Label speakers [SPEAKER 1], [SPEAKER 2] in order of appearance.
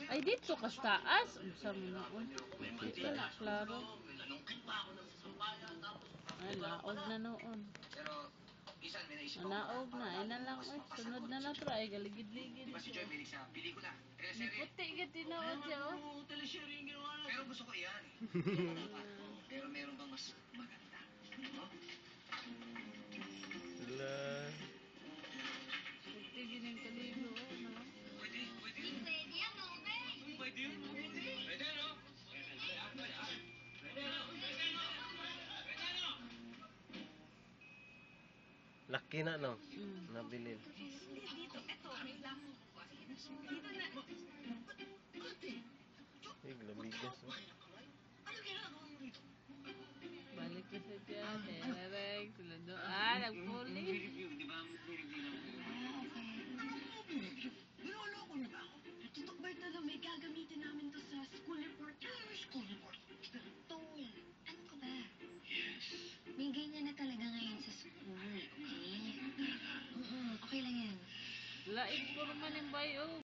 [SPEAKER 1] Ay, dito ka sa taas. Unsa mo noon? Dito na, klaro. Ay, naog na noon. Naog na. Ay na lang, oy. Sunod na na to. Ay, galigid-ligid. May puti ka tinood siya, oh.
[SPEAKER 2] Pero gusto ko iyan. Pero meron bang mas maganda?
[SPEAKER 3] Wala.
[SPEAKER 1] Puti gining kaligo, oh, no?
[SPEAKER 2] Pwede yun. Pwede yun, no? Pwede, no?
[SPEAKER 3] Laki na, no? Nabilin. Ay, lamigas, oh.
[SPEAKER 1] Balik na sa dyan. Tereng. Sila doon. Ah, nagpuli.
[SPEAKER 2] Di ba? Niloloko niyo ba ako? Tutok Bertolo, may gagamitin namin to sa school report. School report?
[SPEAKER 4] Tol, ano ka ba? Yes. May ganyan na talaga ngayon sa school, okay? Okay lang yan.
[SPEAKER 1] Laig po naman yung bayo.